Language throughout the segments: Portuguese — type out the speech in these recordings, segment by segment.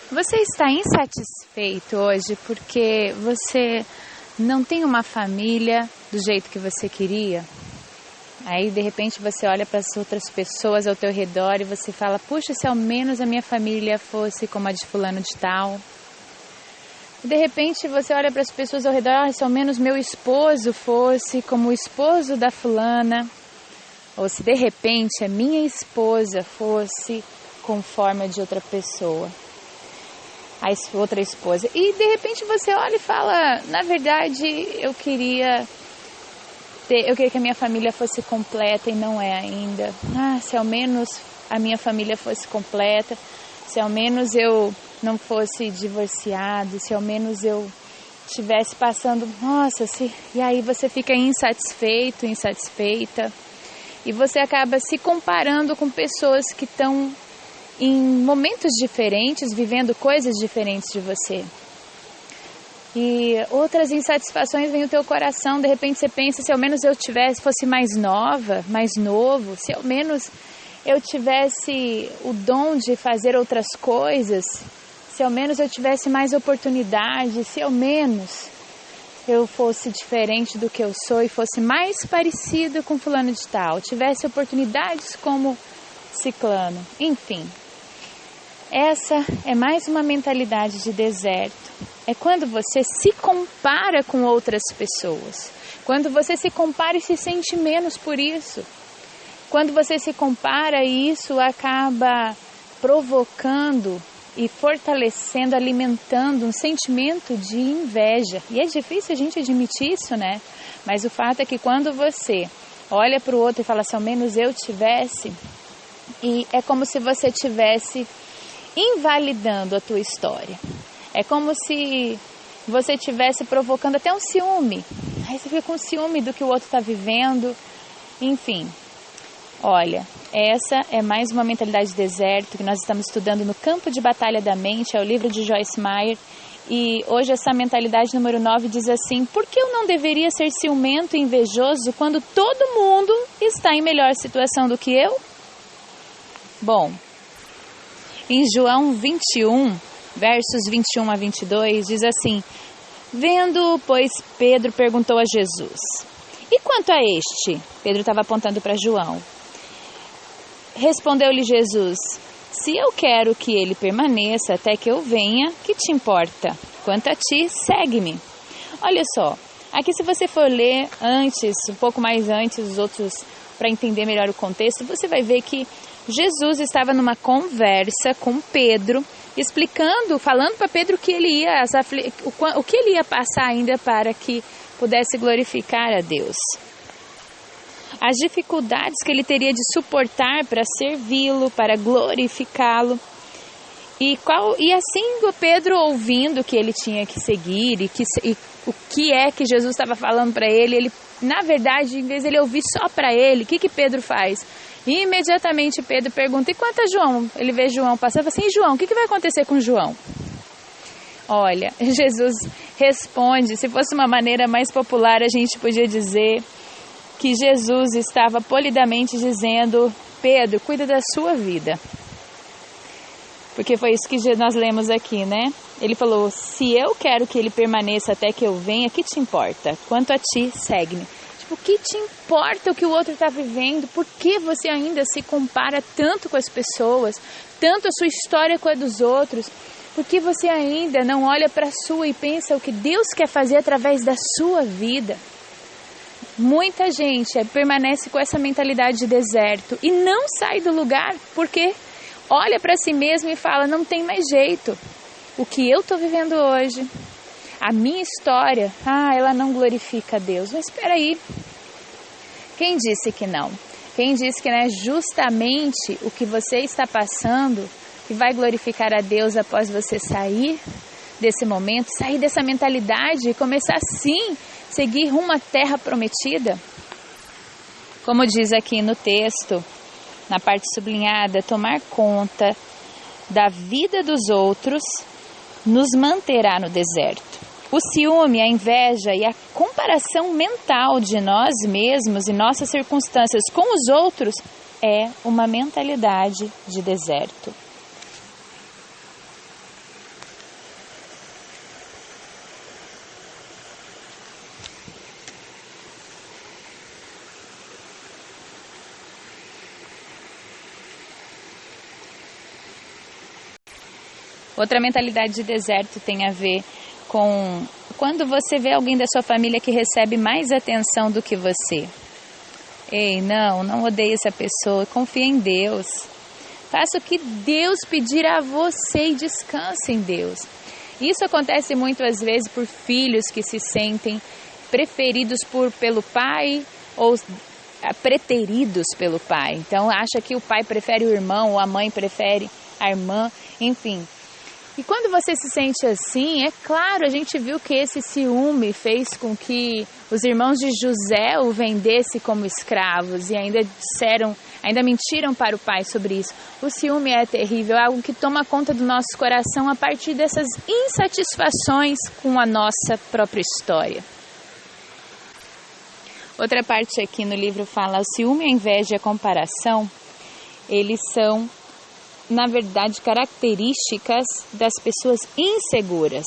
Você está insatisfeito hoje porque você não tem uma família do jeito que você queria? Aí de repente você olha para as outras pessoas ao teu redor e você fala, puxa, se ao menos a minha família fosse como a de fulano de tal. E de repente você olha para as pessoas ao redor, se ao menos meu esposo fosse como o esposo da fulana. Ou se de repente a minha esposa fosse com forma de outra pessoa. A outra esposa. E de repente você olha e fala, na verdade eu queria que a minha família fosse completa e não é ainda. Se ao menos a minha família fosse completa, se ao menos eu não fosse divorciado, se ao menos eu estivesse passando, e aí você fica insatisfeito, insatisfeita, e você acaba se comparando com pessoas que estão em momentos diferentes, vivendo coisas diferentes de você. E outras insatisfações vêm no teu coração, de repente você pensa, se ao menos eu fosse mais nova, mais novo, se ao menos eu tivesse o dom de fazer outras coisas, se ao menos eu tivesse mais oportunidade, se ao menos eu fosse diferente do que eu sou e fosse mais parecido com fulano de tal, tivesse oportunidades como ciclano, enfim. Essa é mais uma mentalidade de deserto. É quando você se compara com outras pessoas. Quando você se compara e se sente menos por isso. Quando você se compara e isso acaba provocando e fortalecendo, alimentando um sentimento de inveja. E é difícil a gente admitir isso, né? Mas o fato é que quando você olha para o outro e fala, se ao menos eu tivesse, e é como se você tivesse invalidando a tua história. É como se você estivesse provocando até um ciúme. Aí você fica com ciúme do que o outro está vivendo. Enfim, olha, essa é mais uma mentalidade de deserto que nós estamos estudando no Campo de Batalha da Mente, é o livro de Joyce Meyer. E hoje essa mentalidade número 9 diz assim, por que eu não deveria ser ciumento e invejoso quando todo mundo está em melhor situação do que eu? Bom, em João 21, versos 21 a 22, diz assim, vendo, pois, Pedro perguntou a Jesus, e quanto a este? Pedro estava apontando para João. Respondeu-lhe Jesus, se eu quero que ele permaneça até que eu venha, que te importa? Quanto a ti, segue-me. Olha só, aqui se você for ler antes, um pouco mais antes, os outros, para entender melhor o contexto, você vai ver que Jesus estava numa conversa com Pedro, explicando, falando para Pedro o que ele ia passar ainda para que pudesse glorificar a Deus. As dificuldades que ele teria de suportar para servi-lo, para glorificá-lo. E assim o Pedro ouvindo que ele tinha que seguir e o que é que Jesus estava falando para ele, na verdade, em vez de ele ouvir só para ele, o que Pedro faz? E imediatamente Pedro pergunta, e quanto a João? Ele vê João passando e fala assim, João, o que vai acontecer com João? Olha, Jesus responde, se fosse uma maneira mais popular, a gente podia dizer que Jesus estava polidamente dizendo, Pedro, cuida da sua vida. Porque foi isso que nós lemos aqui, né? Ele falou, se eu quero que ele permaneça até que eu venha, que te importa? Quanto a ti, segue-me. O que te importa o que o outro está vivendo? Por que você ainda se compara tanto com as pessoas? Tanto a sua história com a dos outros? Por que você ainda não olha para a sua e pensa o que Deus quer fazer através da sua vida? Muita gente permanece com essa mentalidade de deserto e não sai do lugar porque olha para si mesmo e fala, não tem mais jeito. O que eu estou vivendo hoje... A minha história, ela não glorifica a Deus. Mas espera aí, quem disse que não? Quem disse que não é justamente o que você está passando que vai glorificar a Deus após você sair desse momento, sair dessa mentalidade e começar sim, seguir rumo à terra prometida? Como diz aqui no texto, na parte sublinhada, tomar conta da vida dos outros nos manterá no deserto. O ciúme, a inveja e a comparação mental de nós mesmos e nossas circunstâncias com os outros é uma mentalidade de deserto. Outra mentalidade de deserto tem a ver com quando você vê alguém da sua família que recebe mais atenção do que você. Ei, não odeie essa pessoa, confie em Deus. Faça o que Deus pedir a você e descanse em Deus. Isso acontece muitas vezes por filhos que se sentem preferidos pelo pai ou preteridos pelo pai. Então acha que o pai prefere o irmão ou a mãe prefere a irmã, enfim. E quando você se sente assim, é claro, a gente viu que esse ciúme fez com que os irmãos de José o vendessem como escravos e ainda mentiram para o pai sobre isso. O ciúme é terrível, é algo que toma conta do nosso coração a partir dessas insatisfações com a nossa própria história. Outra parte aqui no livro fala, o ciúme, a inveja e a comparação, eles são, na verdade, características das pessoas inseguras.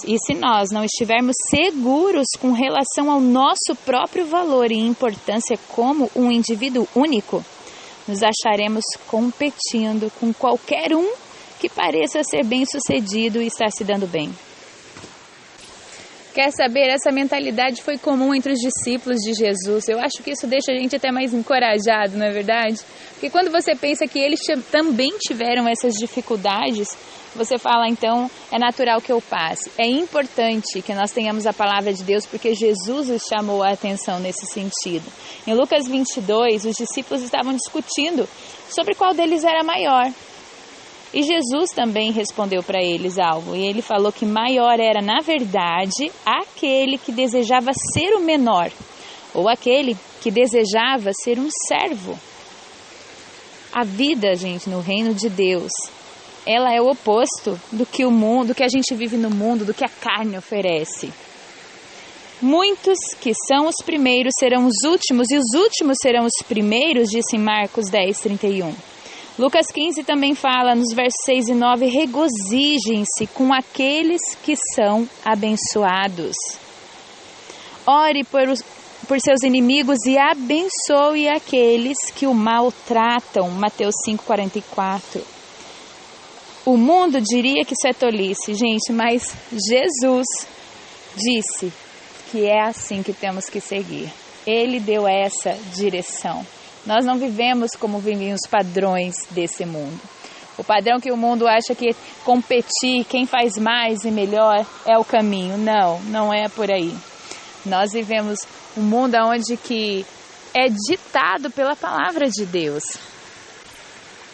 E se nós não estivermos seguros com relação ao nosso próprio valor e importância como um indivíduo único, nos acharemos competindo com qualquer um que pareça ser bem-sucedido e estar se dando bem. Quer saber? Essa mentalidade foi comum entre os discípulos de Jesus. Eu acho que isso deixa a gente até mais encorajado, não é verdade? Porque quando você pensa que eles também tiveram essas dificuldades, você fala, então, é natural que eu passe. É importante que nós tenhamos a palavra de Deus, porque Jesus os chamou a atenção nesse sentido. Em Lucas 22, os discípulos estavam discutindo sobre qual deles era maior. E Jesus também respondeu para eles algo, e ele falou que maior era, na verdade, aquele que desejava ser o menor, ou aquele que desejava ser um servo. A vida, gente, no reino de Deus, ela é o oposto do que o mundo, do que a gente vive no mundo, do que a carne oferece. Muitos que são os primeiros serão os últimos, e os últimos serão os primeiros, disse em Marcos 10:31. Lucas 15 também fala, nos versos 6 e 9, regozijem-se com aqueles que são abençoados. Ore por seus inimigos e abençoe aqueles que o maltratam. Mateus 5:44. O mundo diria que isso é tolice, gente, mas Jesus disse que é assim que temos que seguir. Ele deu essa direção. Nós não vivemos como vivem os padrões desse mundo. O padrão que o mundo acha que competir, quem faz mais e melhor é o caminho. Não é por aí. Nós vivemos um mundo onde que é ditado pela palavra de Deus.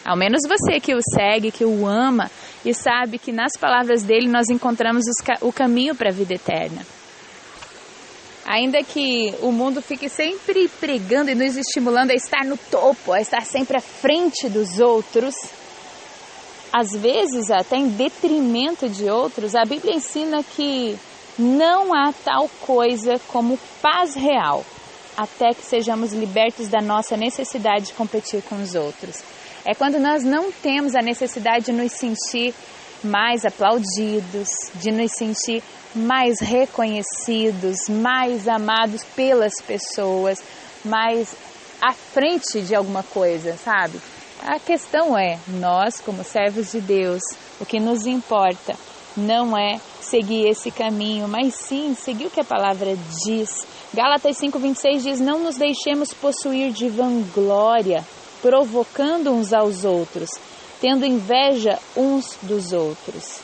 Ao menos você que o segue, que o ama e sabe que nas palavras dele nós encontramos o caminho para a vida eterna. Ainda que o mundo fique sempre pregando e nos estimulando a estar no topo, a estar sempre à frente dos outros, às vezes até em detrimento de outros, a Bíblia ensina que não há tal coisa como paz real, até que sejamos libertos da nossa necessidade de competir com os outros. É quando nós não temos a necessidade de nos sentir mais aplaudidos, de nos sentir mais reconhecidos, mais amados pelas pessoas, mais à frente de alguma coisa, sabe? A questão é, nós como servos de Deus, o que nos importa não é seguir esse caminho, mas sim seguir o que a palavra diz. Gálatas 5:26 diz, não nos deixemos possuir de vanglória, provocando uns aos outros, tendo inveja uns dos outros.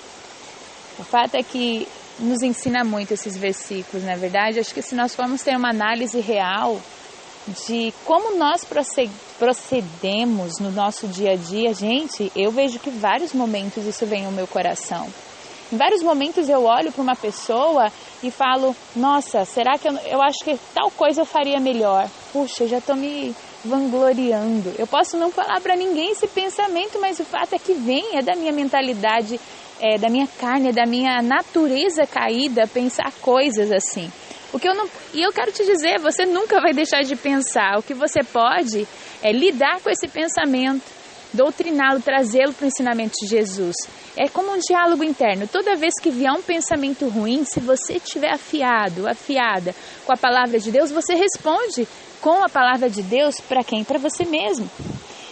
O fato é que nos ensina muito esses versículos, na verdade. Acho que se nós formos ter uma análise real de como nós procedemos no nosso dia a dia, gente, eu vejo que em vários momentos isso vem ao meu coração. Em vários momentos eu olho para uma pessoa e falo, nossa, será que eu acho que tal coisa eu faria melhor? Puxa, eu já estou me vangloriando. Eu posso não falar para ninguém esse pensamento, mas o fato é que vem, é da minha mentalidade, é da minha carne, é da minha natureza caída pensar coisas assim. E eu quero te dizer, você nunca vai deixar de pensar. O que você pode é lidar com esse pensamento, doutriná-lo, trazê-lo para o ensinamento de Jesus. É como um diálogo interno. Toda vez que vier um pensamento ruim, se você estiver afiada com a palavra de Deus, você responde com a palavra de Deus para quem? Para você mesmo.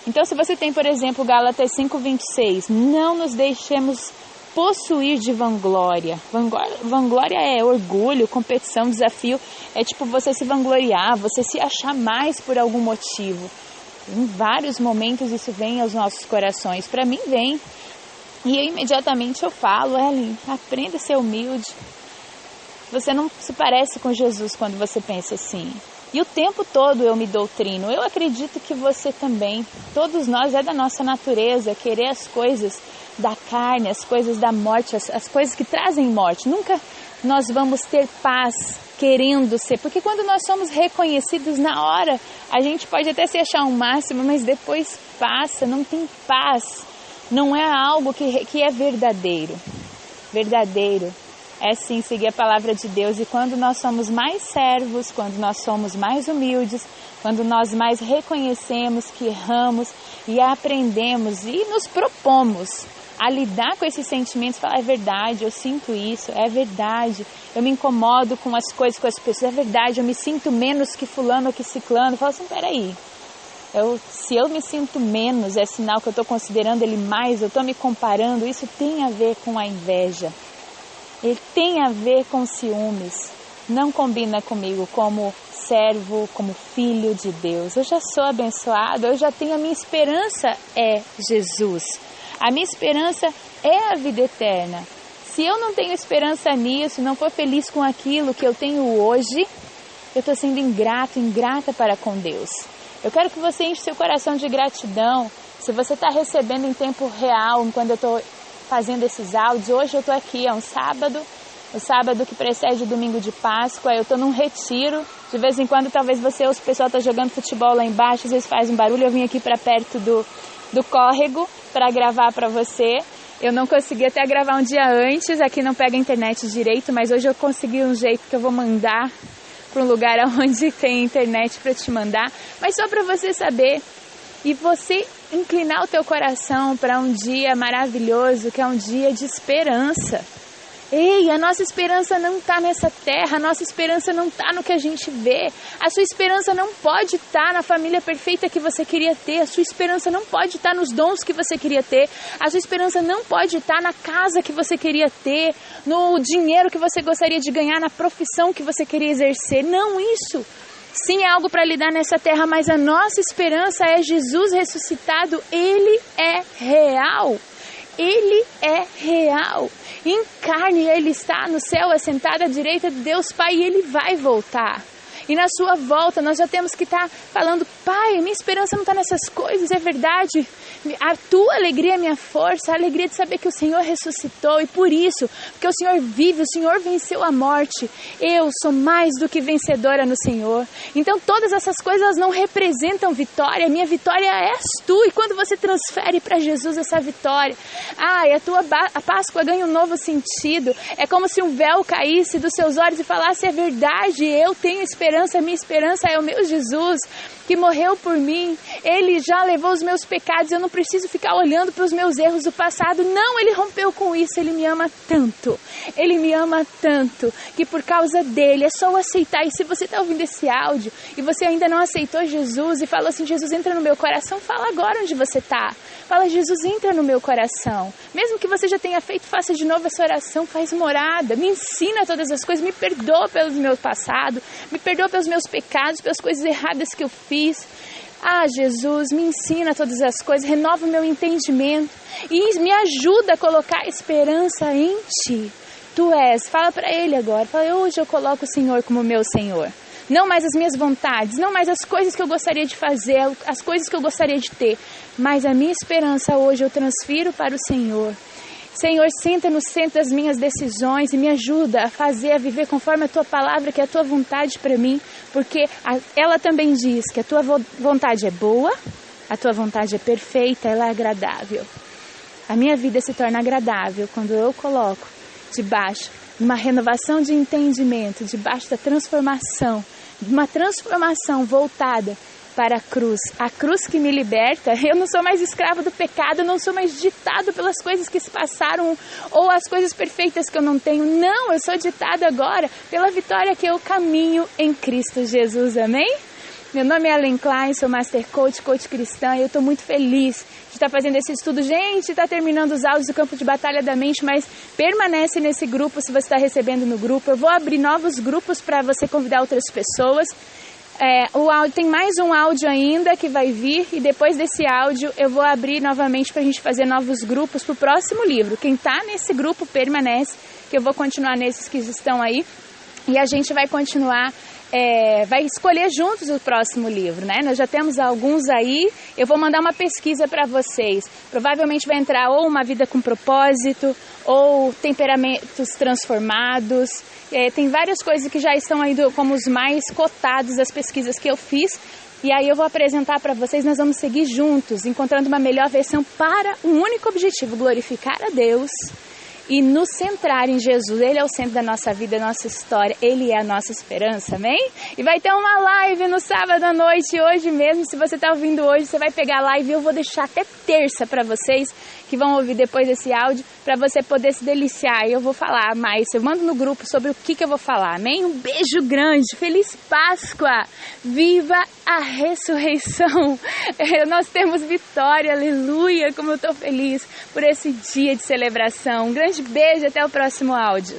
Então, se você tem, por exemplo, Gálatas 5:26, não nos deixemos possuir de vanglória. Vanglória é orgulho, competição, desafio. É tipo você se vangloriar, você se achar mais por algum motivo. Em vários momentos isso vem aos nossos corações. Para mim vem. E eu, imediatamente eu falo, Ellen, aprenda a ser humilde. Você não se parece com Jesus quando você pensa assim. E o tempo todo eu me doutrino. Eu acredito que você também. Todos nós, é da nossa natureza querer as coisas da carne, as coisas da morte, as coisas que trazem morte. Nunca nós vamos ter paz querendo ser. Porque quando nós somos reconhecidos na hora, a gente pode até se achar um máximo, mas depois passa, não tem paz. Não é algo que é verdadeiro. Verdadeiro é sim seguir a palavra de Deus. E quando nós somos mais servos, quando nós somos mais humildes, quando nós mais reconhecemos que erramos e aprendemos e nos propomos a lidar com esses sentimentos, falar, é verdade, eu sinto isso, é verdade, eu me incomodo com as coisas, com as pessoas, é verdade, eu me sinto menos que fulano ou que ciclano. Fala assim, peraí, se eu me sinto menos, é sinal que eu estou considerando ele mais, eu estou me comparando. Isso tem a ver com a inveja. Ele tem a ver com ciúmes. Não combina comigo como servo, como filho de Deus. Eu já sou abençoado, eu já tenho, a minha esperança é Jesus. A minha esperança é a vida eterna. Se eu não tenho esperança nisso, não for feliz com aquilo que eu tenho hoje, eu estou sendo ingrata para com Deus. Eu quero que você enche seu coração de gratidão. Se você está recebendo em tempo real, quando eu estou fazendo esses áudios, hoje eu estou aqui, é um sábado, o sábado que precede o domingo de Páscoa, eu estou num retiro, de vez em quando talvez você, o pessoal está jogando futebol lá embaixo, às vezes faz um barulho, eu vim aqui para perto do córrego para gravar para você. Eu não consegui até gravar um dia antes, aqui não pega a internet direito, mas hoje eu consegui um jeito que eu vou mandar para um lugar onde tem internet para te mandar, mas só para você saber e você inclinar o teu coração para um dia maravilhoso, que é um dia de esperança. Ei, a nossa esperança não está nessa terra, a nossa esperança não está no que a gente vê. A sua esperança não pode estar na família perfeita que você queria ter. A sua esperança não pode estar nos dons que você queria ter. A sua esperança não pode estar na casa que você queria ter, no dinheiro que você gostaria de ganhar, na profissão que você queria exercer. Não isso. Sim, é algo para lidar nessa terra, mas a nossa esperança é Jesus ressuscitado. Ele é real. Ele é real. Em carne ele está no céu, assentado à direita de Deus Pai, e ele vai voltar. E na sua volta nós já temos que estar falando, Pai, minha esperança não está nessas coisas, é verdade. A tua alegria é minha força, a alegria de saber que o Senhor ressuscitou. E por isso, porque o Senhor vive, o Senhor venceu a morte. Eu sou mais do que vencedora no Senhor. Então todas essas coisas elas não representam vitória. Minha vitória és tu. E quando você transfere para Jesus essa vitória, a Páscoa ganha um novo sentido. É como se um véu caísse dos seus olhos e falasse, é verdade, eu tenho esperança, minha esperança é o meu Jesus, que morreu por mim. Ele já levou os meus pecados, eu não preciso ficar olhando para os meus erros do passado. Não, ele rompeu com isso, ele me ama tanto, que por causa dele é só eu aceitar. E se você está ouvindo esse áudio e você ainda não aceitou Jesus e falou assim, Jesus, entra no meu coração, fala agora onde você está. Fala, Jesus, entra no meu coração. Mesmo que você já tenha feito, faça de novo essa oração, faz morada, me ensina todas as coisas, me perdoa pelo meu passado, me perdoa pelos meus pecados, pelas coisas erradas que eu fiz. Jesus, me ensina todas as coisas, renova o meu entendimento e me ajuda a colocar esperança em Ti. Tu és, fala para Ele agora, fala, hoje eu coloco o Senhor como meu Senhor. Não mais as minhas vontades, não mais as coisas que eu gostaria de fazer, as coisas que eu gostaria de ter, mas a minha esperança hoje eu transfiro para o Senhor. Senhor, senta no centro das minhas decisões e me ajuda a viver conforme a Tua palavra, que é a Tua vontade para mim, porque ela também diz que a Tua vontade é boa, a Tua vontade é perfeita, ela é agradável. A minha vida se torna agradável quando eu coloco debaixo de uma renovação de entendimento, debaixo da transformação, de uma transformação voltada para a cruz que me liberta. Eu não sou mais escravo do pecado, eu não sou mais ditado pelas coisas que se passaram ou as coisas perfeitas que eu não tenho. Não, eu sou ditado agora pela vitória que eu caminho em Cristo Jesus, amém? Meu nome é Ellen Klein, sou Master Coach, Coach Cristã, e eu estou muito feliz de estar fazendo esse estudo. Gente, está terminando os áudios do Campo de Batalha da Mente, mas permanece nesse grupo se você está recebendo no grupo. Eu vou abrir novos grupos para você convidar outras pessoas. Tem mais um áudio ainda que vai vir, e depois desse áudio eu vou abrir novamente para a gente fazer novos grupos para o próximo livro. Quem está nesse grupo permanece, que eu vou continuar nesses que estão aí, e a gente vai continuar, vai escolher juntos o próximo livro, né? Nós já temos alguns aí, eu vou mandar uma pesquisa para vocês. Provavelmente vai entrar ou Uma Vida com Propósito, ou Temperamentos Transformados. Tem várias coisas que já estão aí como os mais cotados das pesquisas que eu fiz. E aí eu vou apresentar para vocês, nós vamos seguir juntos, encontrando uma melhor versão para um único objetivo: glorificar a Deus e nos centrar em Jesus. Ele é o centro da nossa vida, da nossa história. Ele é a nossa esperança, amém? E vai ter uma live no sábado à noite, hoje mesmo. Se você está ouvindo hoje, você vai pegar a live e eu vou deixar até terça para vocês, que vão ouvir depois desse áudio, para você poder se deliciar. E eu vou falar mais, eu mando no grupo sobre o que eu vou falar, amém? Um beijo grande, feliz Páscoa, viva a ressurreição. Nós temos vitória, aleluia, como eu estou feliz por esse dia de celebração. Um grande beijo, até o próximo áudio.